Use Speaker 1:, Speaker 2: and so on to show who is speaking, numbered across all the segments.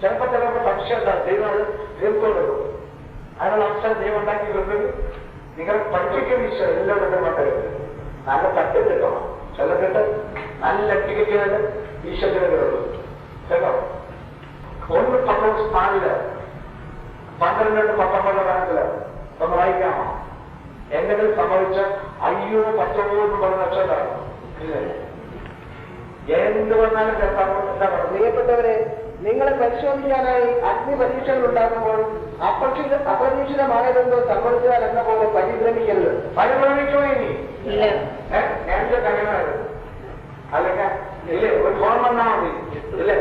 Speaker 1: ചിലപ്പോൾ സംശയം ഉണ്ടാകും, ദൈവം അത് തീർത്തോളൂ. അതിനുള്ള അവസരം ദൈവം ഉണ്ടാക്കിയിട്ടുണ്ട്. നിങ്ങൾ പഠിപ്പിക്കുന്ന ഈശ്വരൻ എല്ലാവരും വേണ്ടത് നല്ല തട്ടി കിട്ടണം. ചിലക്കിട്ട് നല്ല ടിക്കറ്റുകൾ ഈശ്വരനുള്ളൂ കേട്ടോ. 1 പത്രോസ് 4 12-19 റാങ്കില് ഒന്ന് വായിക്കാമോ? എന്തെങ്കിലും സംഭവിച്ച അയ്യോ പറ്റോ എന്ന് പറഞ്ഞ അക്ഷരാണ്. എന്ത് വന്നാലും എന്താ പറയുക?
Speaker 2: പ്രിയപ്പെട്ടവരെ, നിങ്ങളെ പരിശോധിക്കാനായി അഗ്നി പരീക്ഷകൾ ഉണ്ടാകുമ്പോൾ അപ്രതീക്ഷിതമായതെന്തോ സംഭവിച്ചാൽ എന്ന പോലെ പരിഭ്രമിക്കരുത്.
Speaker 1: പരിഭ്രമിക്കോ ഇനി? നേരത്തെ കഴിയണത് അല്ലെങ്കിൽ ഇല്ലേ? ഒരു ഫോൺ വന്നാൽ മതി ഇല്ലേ?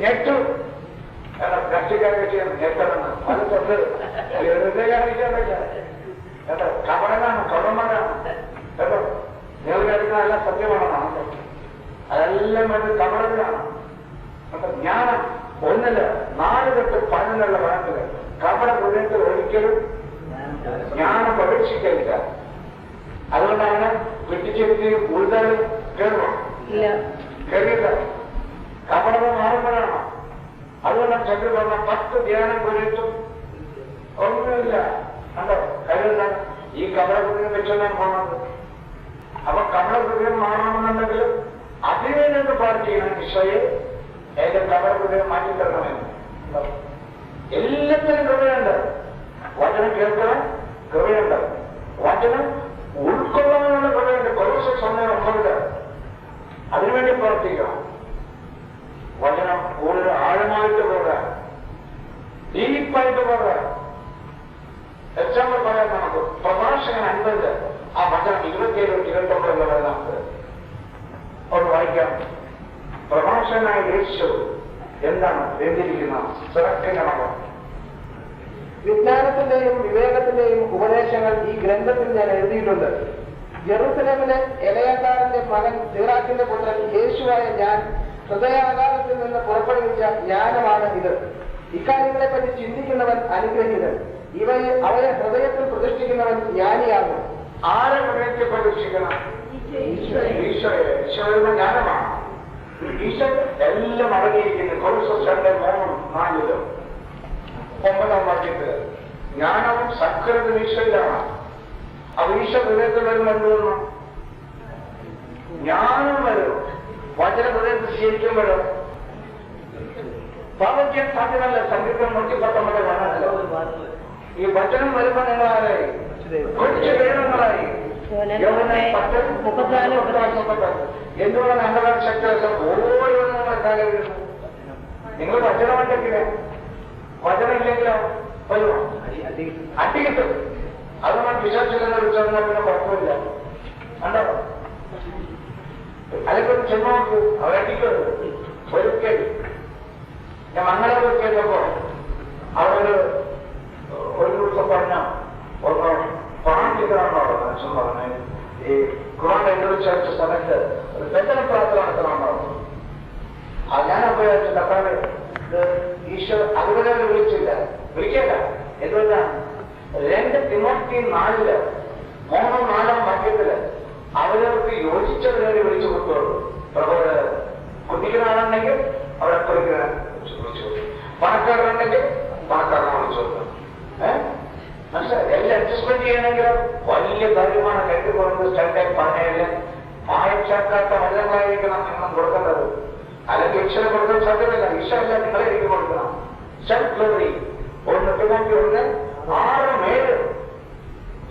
Speaker 1: ഞെട്ടു രാഷ്ട്രീയക്കാരെ ചെയ്യണം ഞെട്ടണമെന്ന്. അത് തൊട്ട് ഹൃദയകാരിക്കാൻ കേട്ടോ. കപടനാണ്, കടന്മാരാണ് കേട്ടോ. നിങ്ങൾ കഴിക്കുന്നതെല്ലാം സത്യമാണെന്നാണ്. അതെല്ലാം വേണ്ടി കപടങ്ങളാണ് കേട്ടോ. ജ്ഞാനം ഒന്നില്ല 4 തൊട്ട് 11 വാക്കില് കപട ഹൃദയത്തിൽ ഒരിക്കലും ജ്ഞാനം പരീക്ഷിക്കലില്ല. അതുകൊണ്ടാണ് വെട്ടിച്ചെടുത്ത് കൂടുതൽ കേൾക്കണം കേൾക്കില്ല. കപടത മാറുമ്പോഴാണ്. അതുകൊണ്ടാണ് ചന്ദ്ര പറഞ്ഞ 10 ധ്യാനം കുറിച്ചും ഒന്നുമില്ല കണ്ടോ. കഴിയില്ല. ഈ കപടഹൃദയം വെച്ചെല്ലാം പോണത്. അപ്പൊ കപടഹൃദയം മാറണമെന്നുണ്ടെങ്കിൽ അതിനെ നിന്ന് പ്രാർത്ഥിക്കണം. ഈശോയെ എന്റെ കപടഹൃദയം മാറ്റിത്തരണമെന്ന്. എല്ലാത്തിനും കൃപയുണ്ട്. വചനം കേൾക്കണം കൃപയുണ്ട്. വചനം ഉൾക്കൊള്ളാനുള്ള കൃപയുണ്ട്. കൊലോസ്യർ 1:9 അതിനുവേണ്ടി പ്രവർത്തിക്കണം. വചനം കൂടുതൽ ആഴമായിട്ട് പോകാൻ, ഡീപ്പായിട്ട് പോകാൻ. എക്സാമ്പിൾ പറയാൻ നമുക്ക് പ്രഭാഷകൻ 50 ആ വചനം 27-29 വരെ നമുക്ക് ഒന്ന് വായിക്കാം. പ്രഭാഷകനായ യേശു എന്താണ് എഴുതിയിരിക്കുന്ന സിറക്കിനകം?
Speaker 2: വിജ്ഞാനത്തിന്റെയും വിവേകത്തിന്റെയും ഉപദേശങ്ങൾ ഈ ഗ്രന്ഥത്തിൽ ഞാൻ എഴുതിയിട്ടുണ്ട്. ജെറുസലേമിലെ എലയാസാറിന്റെ മകൻ സീറാക്കിന്റെ പുത്രൻ യേശുവായ ഞാൻ ഹൃദയാകാരത്തിൽ നിന്ന് പുറപ്പെടുവിച്ച ജ്ഞാനമാണ് ഇത്. ഇക്കാര്യങ്ങളെ പറ്റി ചിന്തിക്കുന്നവൻ അനുഗ്രഹീതൻ. അവയെ ഹൃദയത്തിൽ പ്രതിഷ്ഠിക്കുന്നവൻ ജ്ഞാനിയാകും.
Speaker 1: ആരെ ഹൃദയത്തിൽ പ്രതിഷ്ഠിക്കണം? ഈശോയുടെ ജ്ഞാനമാണ്. ഈശോ എല്ലാം അടങ്ങിയിരിക്കുന്നു. കൊലോസ്യർ 2:3-4 9 വാക്യത്തില് ജ്ഞാനവും സകലതും ഈശോയിലാണ്. അപ്പൊ ഈശോ ഹൃദയത്തിൽ വരുമ്പോൾ എന്ത് വന്നു? ജ്ഞാനം വരും. വചന ഹൃദയത്തിൽ സ്വീകരിക്കുമ്പോഴോ പാപയ്ക്കാൻ സാധ്യമല്ല. സംഗീതം 119 കാണാനല്ലോ. ഈ വചനം വരുമ്പോൾ നിങ്ങളാരായി? കൊച്ചു വേദങ്ങളായി. എന്തുകൊണ്ടാണ് അന്ധകാര ശക്തികളെല്ലാം ഓരോ നിങ്ങളെ നിങ്ങൾ വചനമുണ്ടെങ്കിലോ വചനം ഇല്ലെങ്കിലോ വരുമോ? അടി കിട്ടും. അതൊന്നും വിശ്വസിക്കുന്ന വിശ്വസിക്കുന്ന പിന്നെ കുഴപ്പമില്ല. കണ്ടോ? അതിപ്പോ ചെന്നോക്ക് അവരടിക്കരുത്. ഒരിക്കൽ ഞാൻ മംഗളൂർ കേട്ടപ്പോ അവര് ഒരു ദിവസം പറഞ്ഞ ഒന്ന് പ്രാർത്ഥിക്കണമെന്നോ മനുഷ്യൻ പറഞ്ഞു. ഈ ഖുർആൻ എഴുതിച്ച സമയത്ത് ഒരു പെട്ടെന്ന് പ്രാർത്ഥന നടത്തണമെന്നോ. അത് ഞാൻ ഉപയോഗിച്ച കർത്താവ് ഈശോ അതുപോലെ വിളിച്ചില്ല, വിളിക്കല്ല. എന്തുകൊണ്ടാണ്? 2 തിമോത്തി 4 3-4 വാക്യത്തില് അവരവർക്ക് യോജിച്ചവരെ വിളിച്ചു കൊടുത്തോളൂ. പ്രഭോട് കുട്ടിക്കുന്ന ആളുണ്ടെങ്കിൽ അവരെ കുറിക്കുന്ന വിളിച്ചു കൊടുക്കും. പണക്കാരുണ്ടെങ്കിൽ പണക്കാരനെ വിളിച്ചു കൊടുക്കും. മനസ്സിലായി? എല്ലാം അഡ്ജസ്റ്റ്മെന്റ് ചെയ്യണമെങ്കിൽ വലിയ കാര്യമാണ്. കരുതി പോകുന്നത് സ്റ്റണ്ടായി 17 മായം ചേർക്കാത്ത മരുന്നുകളായിരിക്കണം നിങ്ങൾ കൊടുക്കേണ്ടത്. അല്ലെങ്കിൽ ഈശ്വര കൊടുക്കാൻ സാധ്യമല്ല. ഈശ്വരല്ല, നിങ്ങളെ എനിക്ക് കൊടുക്കണം. സെൽഫ് ഗ്ലോറി 1 തിമോത്തി 1:6-7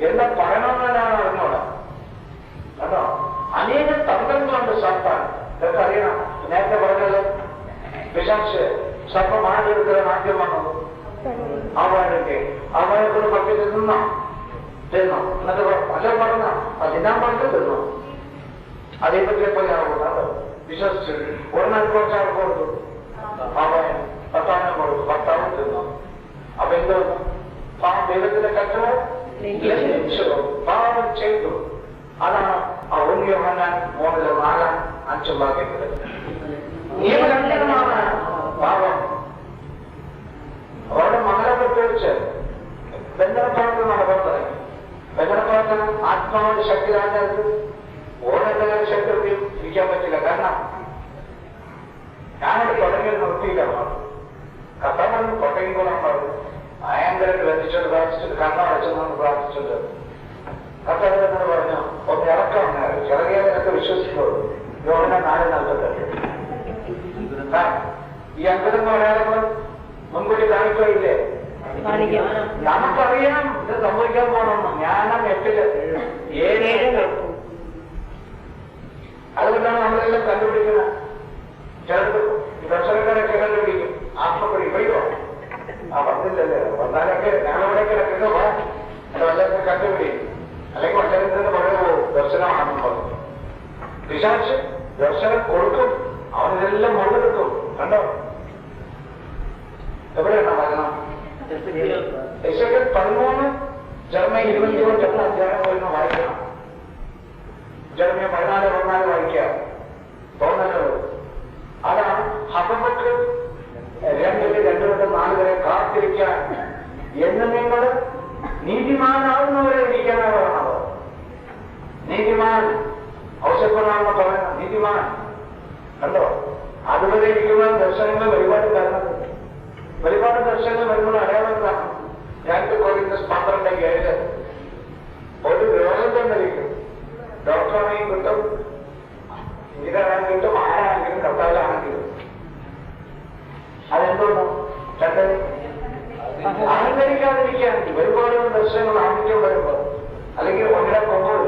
Speaker 1: എന്താ പറയണമെന്നാണ് അറിഞ്ഞോളാം കേട്ടോ. അനേക തന്ത്രങ്ങളുണ്ട് സാത്താൻ. ഇതൊക്കെ അറിയണം. നേരത്തെ പറഞ്ഞത് പിശാച് സർപ്പം ആണെടുക്കുന്ന നാട്യം വന്നത് അവനൊക്കെ അവനൊക്കെ പറ്റി തിന്നോ എന്നിട്ട് പല പറഞ്ഞ തിന്നാൻ പറഞ്ഞിട്ട് തിന്നോ. അതേപറ്റിയെ പോലെ ആവുന്നത് വിശ്വസിച്ചു. ഒരെണ്ണം കുറച്ചാൾ കൊടുത്തു, അവൻ 10 കൊടുത്തു, 10 തിന്നു. അപ്പൊ എന്തോ ദൈവത്തിന്റെ കച്ചവടം പാപം ചെയ്തു. അതാണ് ആ 1 യോഹന്നാൻ 3:4-5 വാക്യത്തില് നിയമലംഘനമാണ് പാപം. അവരുടെ മകളെ പ്രത്യേകിച്ച് ബന്ധനപ്രവർത്തനം നടക്കാൻ തുടങ്ങി. ബന്ധനപ്രവർത്തനം ആത്മാവിന്റെ ശക്തി രാജാക്ക് ഓരോ ശക്തി ഇരിക്കാൻ പറ്റില്ല. കാരണം ഞാനത് തുടങ്ങിയത് നിർത്തിയില്ല. അനുഭവിക്കണം. കർത്താവ് കൊട്ടയും നമ്മൾ ഭയങ്കര ബന്ധിച്ചിട്ട് പ്രാർത്ഥിച്ചിട്ട് കണ്ണടച്ചെന്ന് പ്രാർത്ഥിച്ചിട്ട് കർത്താവ് എന്നോട് പറഞ്ഞു ഒന്ന് ഇറക്കം ചിറകിയാലൊക്കെ വിശ്വസിക്കുള്ളൂ. യോഹന്നാൻ 4:48. ഈ അത്ഭുതങ്ങൾ അടയാളങ്ങൾ മുൻകൂട്ടി കാണിക്കുകയില്ലേ? നമുക്കറിയാം ഇത് സംഭവിക്കാൻ പോകണമെന്ന്. ജ്ഞാനം 8 അതുകൊണ്ടാണ് നമ്മളെല്ലാം കണ്ടുപിടിക്കുന്നത്. ചിലത് ദർശനക്കാരൊക്കെ കണ്ടുപിടിക്കും. ആത്മപ്പൊടി വയ്യോ വന്നില്ലല്ലേ, വന്നാലൊക്കെ ഞങ്ങളിവിടെയൊക്കെ കിടക്കുക വല്ലതൊക്കെ കണ്ടുപിടിക്കും. അല്ലെങ്കിൽ വല്ലതിന് പറയുമോ ദർശനമാണെന്ന് പറഞ്ഞു. പിശാച് ദർശനം കൊടുക്കും, അവനിതെല്ലാം മുഴുവെടുക്കും. കണ്ടോ എവിടെയാണ് വചനം? യെശയ്യാ 13 ജെറമ്യാ 21 അധ്യായം വരുന്ന വായിക്കണം. ജെറമ്യാ 14 വായിക്കാം. തോന്നുന്നത് അതാണ് ഹബക്കൂക്ക് 2:2-4 വരെ കാത്തിരിക്കാൻ എന്ന് നിങ്ങൾ നീതിമാനാവുന്നവരെ ഇരിക്കാനാണ് പറയണത്. നീതിമാൻ ഔഷധമാണെന്ന് പറയുന്നത് നീതിമാൻ. കണ്ടോ അതുവരെ ഇരിക്കുമ്പോൾ ദർശനങ്ങൾ വഴിപാട് തരുന്നത്. വഴിപാട് ദർശനങ്ങൾ വരുമ്പോൾ അടയാളം കാണും. 2 Corinthians 12:7 ഒരു രോഗം തന്നിരിക്കും. ഡോക്ടറാണെങ്കിൽ കിട്ടും, ഇതാണെങ്കിൽ കിട്ടും, ആരാണെങ്കിലും കർത്താവിലാണെങ്കിലും. അതെന്തുകൊണ്ടോ അഹങ്കരിക്കാതിരിക്കാൻ ഒരുപാട് ദർശനങ്ങൾ ആദ്യം വരുമ്പോൾ അല്ലെങ്കിൽ ഒന്നിനെ കൊമ്പോൾ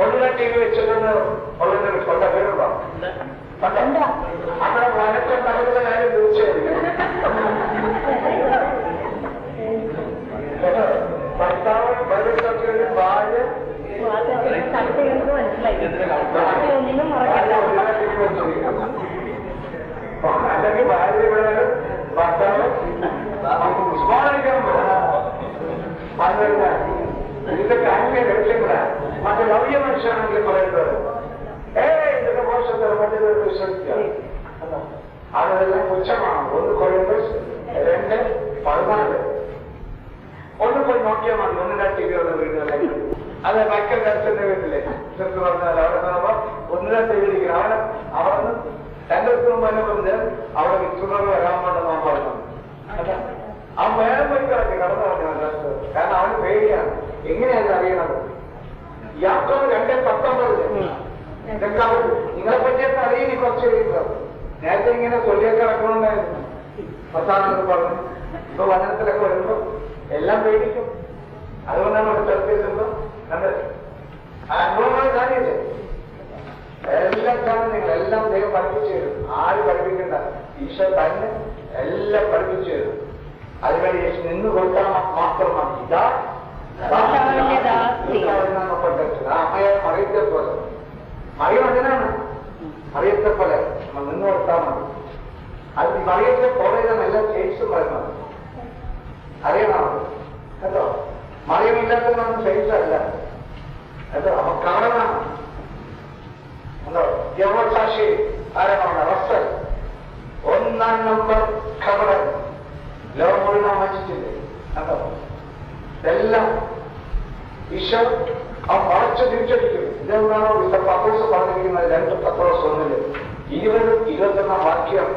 Speaker 1: ഒന്നിനെ TV വെച്ചിട്ടൊന്ന് ഉള്ളതിന് കൊണ്ട പേരുണ്ടോ? അങ്ങനെ വനത്തെ നടക്കുന്ന കാര്യം തീർച്ചയായിരിക്കും. ഭർത്താവ് ഭരത്തൊക്കെ ഭാര്യ അല്ലെങ്കിൽ ഭാര്യ ഇവിടെ ഭർത്താവ് സ്മോളിക്കാൻ ഇതൊക്കെ അന്യ ലക്ഷ്യങ്ങളാണ്. മറ്റു നവ്യ മനുഷ്യനാണെങ്കിൽ പറയുന്നത് ഇതൊക്കെ മോശത്തെ മറ്റൊരു വിശ്വസിക്കുക. അതെല്ലാം പുച്ഛമാണ്. 1 Corinthians 2:14 ഒന്ന് പോയി നോക്കിയാൽ മതി. 1 TV ഉള്ള വീടുകളിലേക്ക് അത് മൈക്കൽ ജാക്സന്റെ വീട്ടിലെ ചെറുത്ത് പറഞ്ഞാൽ അവിടെ നോക്കുമ്പോൾ 1 TV ഇരിക്കണം. അവിടെ 2 ദിവസം മുന്നേ പറഞ്ഞ് അവിടെ വിറ്റുന്നവർ വരാൻ വേണ്ടെന്ന് അവൻ പറഞ്ഞു. ആ വേറെ പോയി കിടക്കി കടന്നു പറഞ്ഞു. കാരണം അവന് പേടിയാണ്. എങ്ങനെയാണ് അറിയണത്? യാക്കോബ് 2:19 ഇതൊക്കെ അവർ നിങ്ങളെ പറ്റിയൊക്കെ അറിയില്ല. കുറച്ച് കഴിയുമ്പോൾ നേരത്തെ ഇങ്ങനെ കൊല്ലിയൊക്കെ ഇറക്കണുണ്ടായിരുന്നു. 10 പറഞ്ഞു. ഇപ്പൊ വചനത്തിലൊക്കെ വരുമ്പോ എല്ലാം പേടിക്കും. അതുകൊണ്ടാണ് അവിടെ ചെറുത്തിരുമ്പോ കണ്ടത് അനുഭവങ്ങൾ കാര്യമില്ലേ? എല്ലാം കാണും. നിങ്ങൾ എല്ലാം ദൈവം പഠിപ്പിച്ചു തരും. ആര് പഠിപ്പിക്കണ്ട, ഈശോ തന്നെ എല്ലാം പഠിപ്പിച്ചു തരും. അതിനുവേണ്ടി യേശു നിന്ന് കൊടുത്താൽ മാത്രമാണ്. ഇതാ അമ്മയെ മറിയത്തെ പോലെ മറിയം അതിനാണ് മറിയത്തെ പോലെ നമ്മൾ നിന്ന് കൊടുത്താൽ മതി. അത് മറിയത്തെ പോലെ എല്ലാം ചേച്ചും വരുന്നത് അറിയണം കേട്ടോ. മറിയമില്ലാത്തതാണ് ചേച്ചല്ല കേട്ടോ. അപ്പൊ കാരണമാണ് എന്തോ യവസാക്ഷി ആരാണ്? റസൽ 1 നമ്പർ ഖബറൻ ലോകം മുഴുവൻ വഹിച്ചിട്ടില്ലേ കേട്ടോ. എല്ലാം ഈശോ ആ വളർച്ച തിരിച്ചടിക്കും. ഇതെന്താണോ പത്രോസ് പറഞ്ഞിരിക്കുന്നത്? 2 പത്രോസ് 1 20-21 വാക്യം